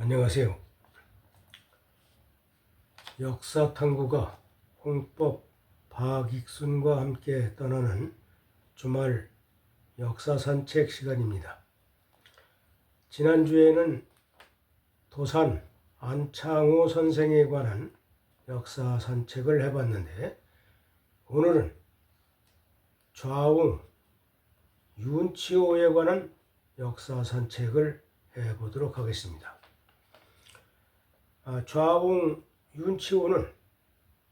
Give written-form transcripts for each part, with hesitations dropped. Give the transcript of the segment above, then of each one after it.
안녕하세요. 역사탐구가 홍법 박익순과 함께 떠나는 주말 역사산책 시간입니다. 지난주에는 도산 안창호 선생에 관한 역사산책을 해봤는데, 오늘은 좌웅 윤치호에 관한 역사산책을 해보도록 하겠습니다. 좌웅 윤치호는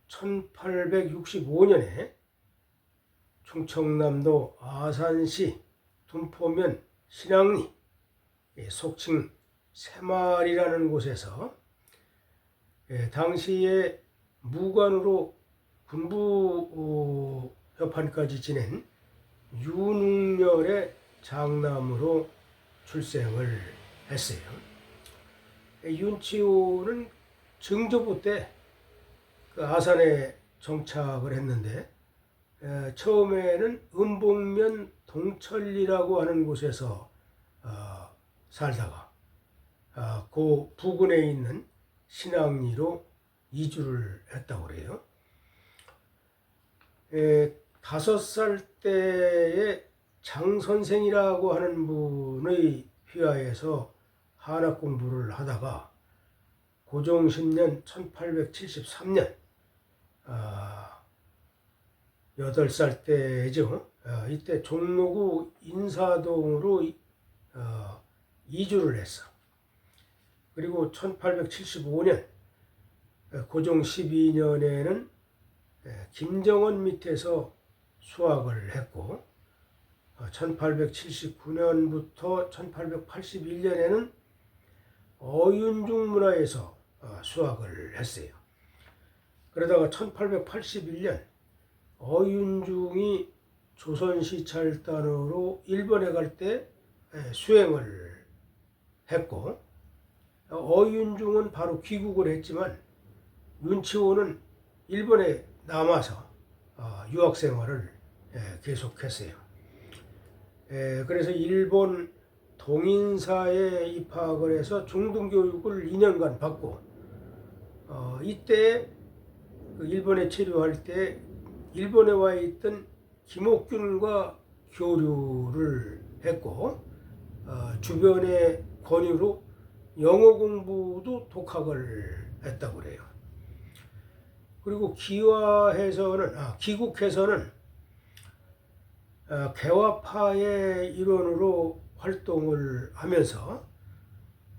1865년에 충청남도 아산시 둔포면 신앙리, 속칭 새마을이라는 곳에서 당시에 무관으로 군부 협판까지 지낸 윤웅렬의 장남으로 출생을 했어요. 윤치호는 증조부 때 아산에 정착을 했는데, 처음에는 음봉면 동천리라고 하는 곳에서 살다가 그 부근에 있는 신앙리로 이주를 했다고 그래요. 5살 때에 장선생이라고 하는 분의 휘하에서 한학 공부를 하다가 고종 10년 1873년 8살 때죠. 이때 종로구 인사동으로 이주를 했어. 그리고 1875년 고종 12년에는 김정은 밑에서 수학을 했고, 1879년부터 1881년에는 어윤중 문화에서 수학을 했어요. 그러다가 1881년 어윤중이 조선시찰단으로 일본에 갈 때 수행을 했고, 어윤중은 바로 귀국을 했지만 윤치호는 일본에 남아서 유학 생활을 계속했어요. 그래서 일본 동인사에 입학을 해서 중등교육을 2년간 받고, 이때 일본에 체류할 때 일본에 와 있던 김옥균과 교류를 했고, 주변의 권유로 영어 공부도 독학을 했다고 그래요. 그리고 귀국해서는 개화파의 일원으로 활동을 하면서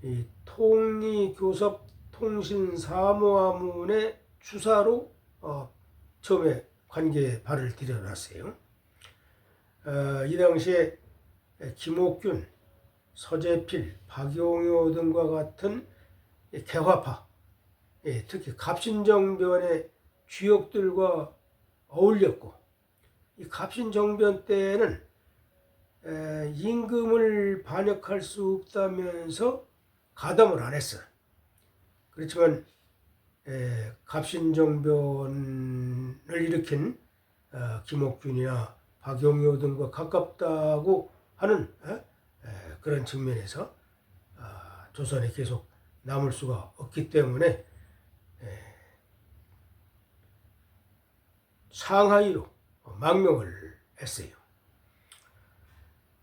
이 통리교섭 통신사무화문의 주사로 처음에 관계에 발을 들여놨어요. 이 당시에 김옥균, 서재필, 박용효 등과 같은 개화파, 특히 갑신정변의 주역들과 어울렸고, 이 갑신정변 때에는 임금을 반역할 수 없다면서 가담을 안 했어요. 그렇지만 갑신정변을 일으킨 김옥균이나 박용효 등과 가깝다고 하는 그런 측면에서 조선에 계속 남을 수가 없기 때문에 상하이로 망명을 했어요.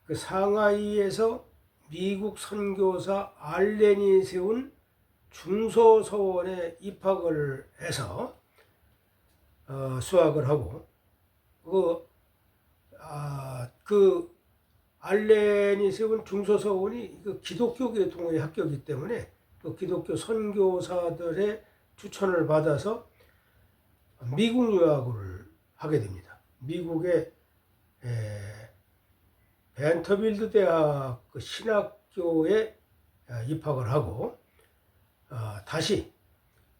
그 상하이에서 미국 선교사 알렌이 세운 중소서원에 입학을 해서 수학을 하고, 그 알렌이 세운 중소서원이 기독교 계통의 학교이기 때문에 그 기독교 선교사들의 추천을 받아서 미국 유학을 하게 됩니다. 미국의 벤터빌드 대학 그 신학교에 입학을 하고, 다시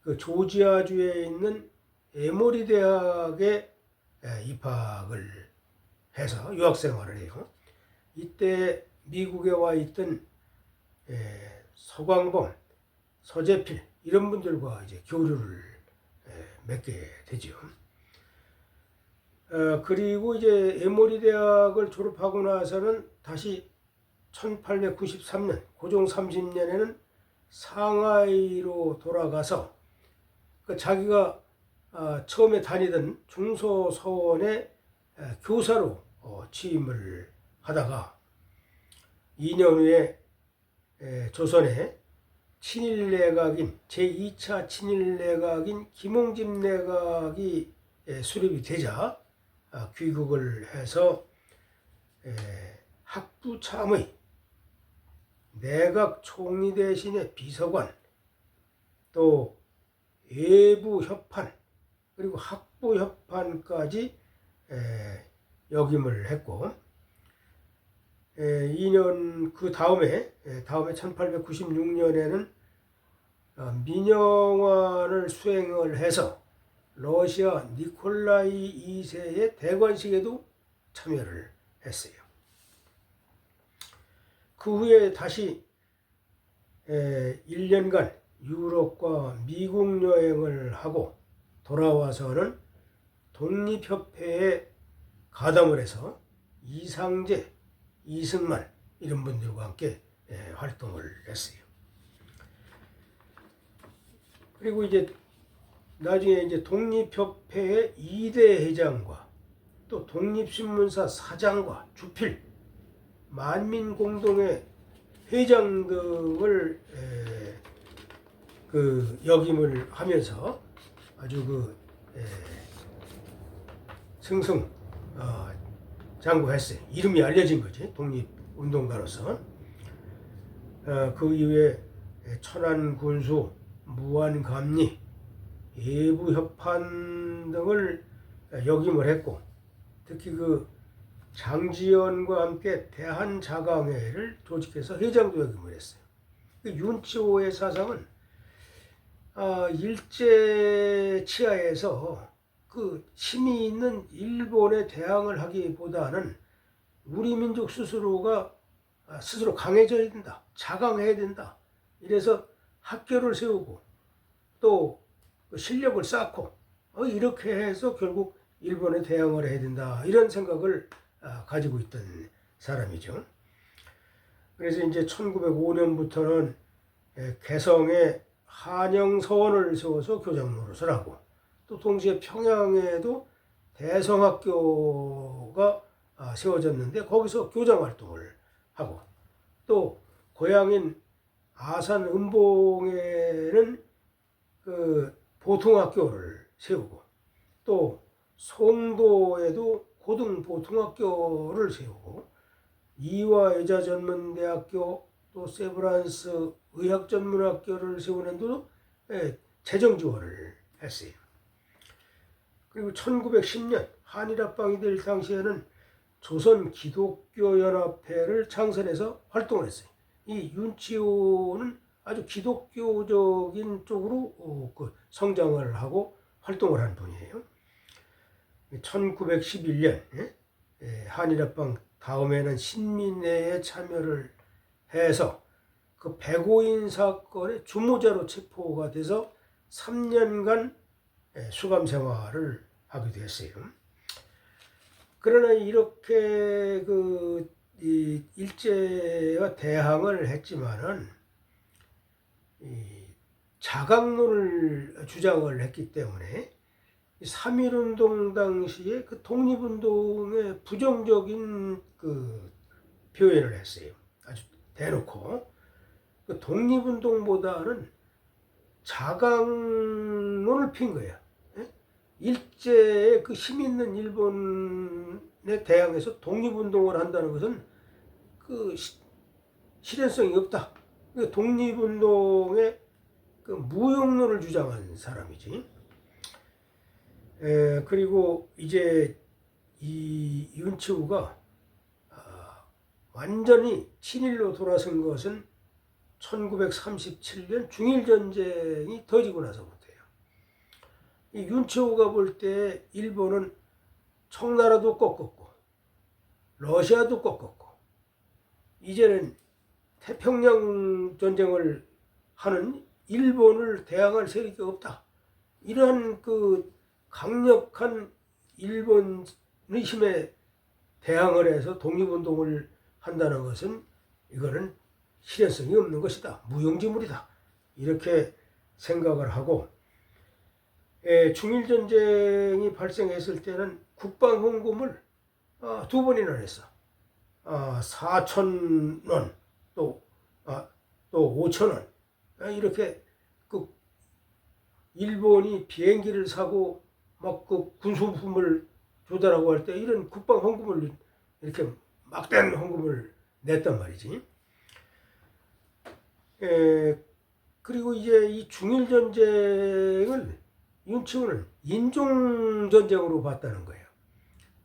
그 조지아주에 있는 에모리 대학에 입학을 해서 유학생활을 해요. 이때 미국에 와 있던 서광범, 서재필 이런 분들과 이제 교류를 맺게 되죠. 그리고 이제 에모리 대학을 졸업하고 나서는 다시 1893년 고종 30년에는 상하이로 돌아가서 그 자기가 처음에 다니던 중소서원의 교사로 취임을 하다가 2년 후에 조선의 친일내각인 제2차 친일내각인 김홍집 내각이 수립이 되자 귀국을 해서 학부참의 내각 총리 대신의 비서관, 또 예부협판, 그리고 학부협판까지 역임을 했고, 2년 그 다음에 1896년에는 민영환을 수행을 해서 러시아 니콜라이 2세의 대관식에도 참여를 했어요. 그 후에 다시 1년간 유럽과 미국 여행을 하고 돌아와서는 독립협회에 가담을 해서 이상재, 이승만 이런 분들과 함께 활동을 했어요. 그리고 이제 나중에 이제 독립협회의 2대 회장과 또 독립신문사 사장과 주필, 만민공동회 회장 등을 역임을 하면서 아주 승승 장구했어요. 이름이 알려진 거지, 독립운동가로서. 그 이후에 천안군수, 무안감리, 예부협판 등을 역임을 했고, 특히 장지연과 함께 대한자강회를 조직해서 회장도 역임을 했어요. 윤치호의 사상은 일제 치하에서 힘이 있는 일본에 대항을 하기보다는 우리 민족 스스로 강해져야 된다, 자강해야 된다. 이래서 학교를 세우고 또 실력을 쌓고 이렇게 해서 결국 일본에 대항을 해야 된다, 이런 생각을 가지고 있던 사람이죠. 그래서 이제 1905년부터는 개성에 한영서원을 세워서 교장 노릇을 하고, 또 동시에 평양에도 대성학교가 세워졌는데 거기서 교장 활동을 하고, 또 고향인 아산 음봉에는 보통학교를 세우고, 또 송도에도 고등보통학교를 세우고, 이화여자전문대학교, 또 세브란스 의학전문학교를 세우는 데도 재정 지원을 했어요. 그리고 1910년 한일합방이 될 당시에는 조선기독교연합회를 창설해서 활동을 했어요. 이 윤치호는 아주 기독교적인 쪽으로 성장을 하고 활동을 한 분이에요. 1911년 한일합방 다음에는 신민회에 참여를 해서 백오인 사건의 주모자로 체포가 돼서 3년간 수감 생활을 하게 됐어요. 그러나 이렇게 일제와 대항을 했지만은 자강론을 주장을 했기 때문에 3.1운동 당시에 독립운동에 부정적인 표현을 했어요. 아주 대놓고. 독립운동보다는 자강론을 핀 거야. 일제의 힘 있는 일본에 대항해서 독립운동을 한다는 것은 실현성이 없다. 독립운동의 무용론을 주장한 사람이지. 그리고 이제 이 윤치호가 완전히 친일로 돌아선 것은 1937년 중일전쟁이 터지고 나서부터예요. 이 윤치호가 볼 때 일본은 청나라도 꺾었고 러시아도 꺾었고 이제는 태평양 전쟁을 하는 일본을 대항할 세력이 없다. 이러한 강력한 일본의 힘에 대항을 해서 독립운동을 한다는 것은 이거는 실현성이 없는 것이다, 무용지물이다, 이렇게 생각을 하고, 중일전쟁이 발생했을 때는 국방헌금을 두 번이나 냈어. 4,000원 또 5,000원 이렇게 그 일본이 비행기를 사고 막 그 군수품을 조달하고 할 때 이런 국방 헌금을 이렇게 막대한 헌금을 냈단 말이지. 그리고 이제 이 중일 전쟁을 윤치호는 인종 전쟁으로 봤다는 거예요.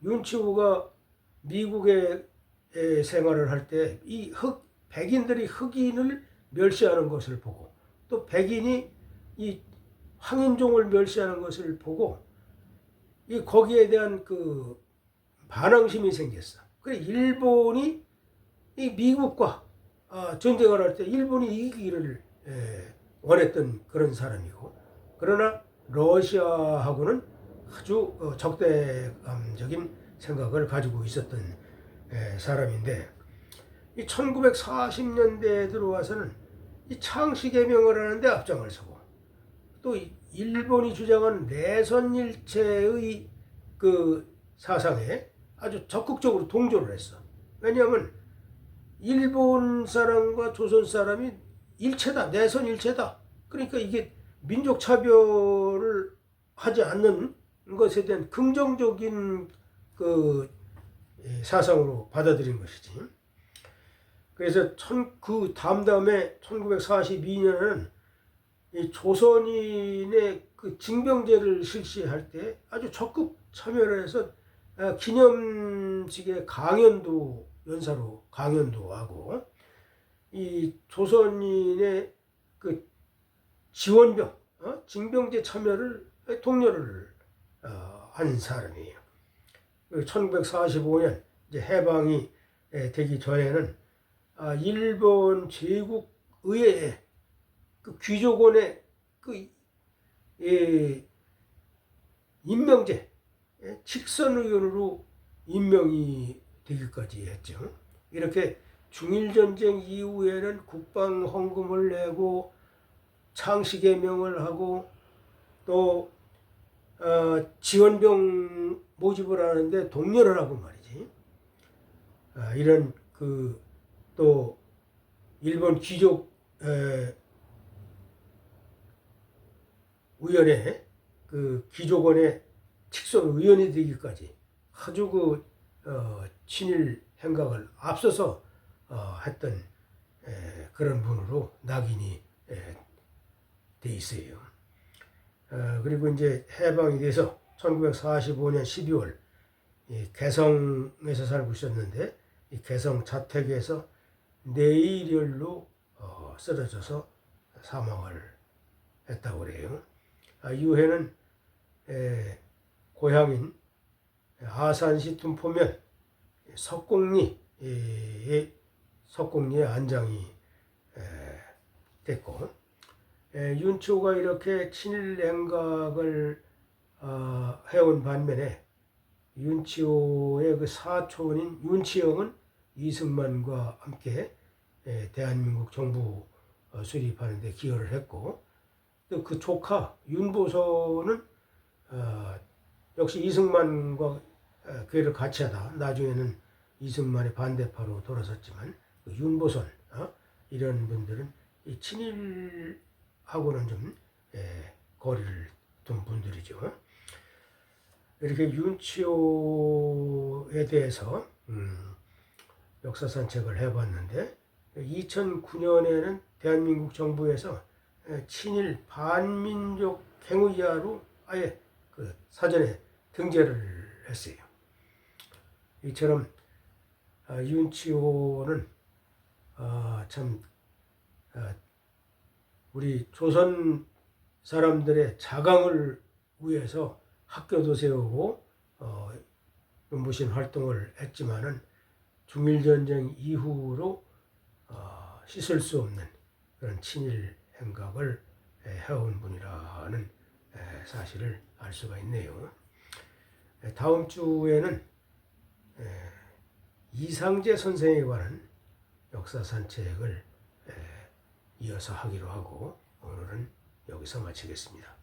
윤치호가 미국에 생활을 할 때 이 백인들이 흑인을 멸시하는 것을 보고, 또 백인이 이 황인종을 멸시하는 것을 보고, 이 거기에 대한 그 반항심이 생겼어. 그래 일본이 이 미국과 전쟁을 할 때 일본이 이기기를 원했던 그런 사람이고, 그러나 러시아하고는 아주 적대감적인 생각을 가지고 있었던 사람인데, 이 1940년대에 들어와서는 이 창씨개명을 하는데 앞장을 서고, 또 일본이 주장한 내선일체의 그 사상에 아주 적극적으로 동조를 했어. 왜냐하면 일본 사람과 조선 사람이 일체다, 내선일체다. 그러니까 이게 민족 차별을 하지 않는 것에 대한 긍정적인 그 사상으로 받아들인 것이지. 그래서 그 다음에 1942년에는 이 조선인의 그 징병제를 실시할 때 아주 적극 참여를 해서 기념식의 강연도 연사로 강연도 하고, 이 조선인의 그 지원병 징병제 참여를 독려를 한 사람이에요. 1945년 이제 해방이 되기 전에는 일본 제국 의회에 그 귀족원의 그 임명제 직선의원으로 임명이 되기까지 했죠. 이렇게 중일전쟁 이후에는 국방헌금을 내고 창씨개명을 하고, 또 지원병 모집을 하는데 독려를 하고 말이지. 이런 또 일본 귀족 의원회 그 귀족원의 직선 의원이 되기까지 아주 친일 행각을 앞서서 했던 그런 분으로 낙인이 돼 있어요. 그리고 이제 해방이 돼서 1945년 12월 개성에서 살고 있었는데, 이 개성 자택에서 뇌일혈로 쓰러져서 사망을 했다고 그래요. 이후에는 고향인 아산시 둔포면 석곡리에 안장이 됐고, 윤치호가 이렇게 친일 행각을 해온 반면에 윤치호의 그 사촌인 윤치영은 이승만과 함께 대한민국 정부 수립하는 데 기여를 했고, 또 그 조카 윤보선은 역시 이승만과 교회를 같이 하다 나중에는 이승만의 반대파로 돌아섰지만, 그 윤보선 이런 분들은 이 친일하고는 좀 거리를 둔 분들이죠. 이렇게 윤치호에 대해서 역사 산책을 해봤는데, 2009년에는 대한민국 정부에서 친일 반민족 행위자로 아예 그 사전에 등재를 했어요. 이처럼 윤치호는 참 우리 조선 사람들의 자강을 위해서 학교도 세우고 문무신 활동을 했지만은 중일전쟁 이후로 씻을 수 없는 그런 친일 행각을 해온 분이라는 사실을 알 수가 있네요. 다음 주에는 이상재 선생에 관한 역사 산책을 이어서 하기로 하고, 여기서 마치겠습니다.